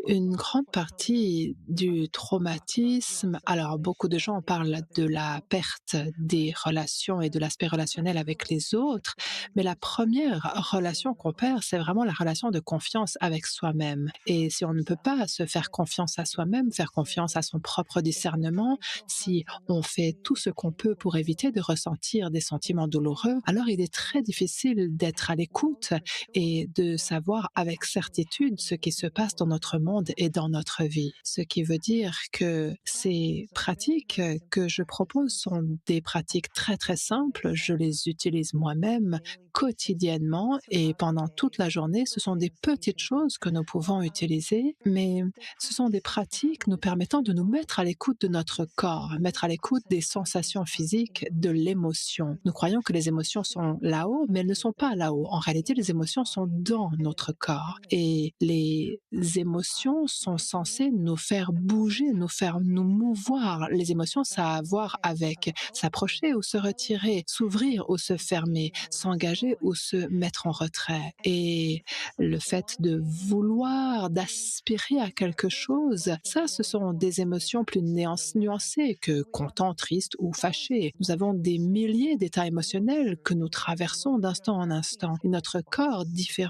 Une grande partie du traumatisme, alors beaucoup de gens parlent de la perte des relations et de l'aspect relationnel avec les autres, mais la première relation qu'on perd, c'est vraiment la relation de confiance avec soi-même. Et si on ne peut pas se faire confiance à soi-même, faire confiance à son propre discernement, si on fait tout ce qu'on peut pour éviter de ressentir des sentiments douloureux, alors il est très difficile d'être à l'écoute et de savoir avec certitude ce qui se passe dans notre monde et dans notre vie. Ce qui veut dire que ces pratiques que je propose sont des pratiques très très simples. Je les utilise moi-même quotidiennement et pendant toute la journée. Ce sont des petites choses que nous pouvons utiliser, mais ce sont des pratiques nous permettant de nous mettre à l'écoute de notre corps, mettre à l'écoute des sensations physiques, de l'émotion. Nous croyons que les émotions sont là-haut, mais elles ne sont pas là-haut. En réalité, les émotions sont dans notre corps et les émotions sont censées nous faire bouger, nous faire nous mouvoir. Les émotions, ça a à voir avec s'approcher ou se retirer, s'ouvrir ou se fermer, s'engager ou se mettre en retrait. Et le fait de vouloir, d'aspirer à quelque chose, ça, ce sont des émotions plus nuancées que content, triste ou fâché. Nous avons des milliers d'états émotionnels que nous traversons d'instant en instant. Et notre corps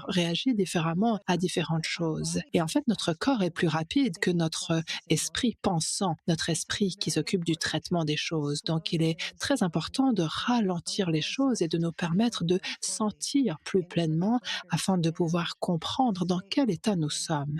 réagit différemment à différentes choses. Et en fait, notre corps est plus rapide que notre esprit pensant, notre esprit qui s'occupe du traitement des choses. Donc, il est très important de ralentir les choses et de nous permettre de sentir plus pleinement afin de pouvoir comprendre dans quel état nous sommes.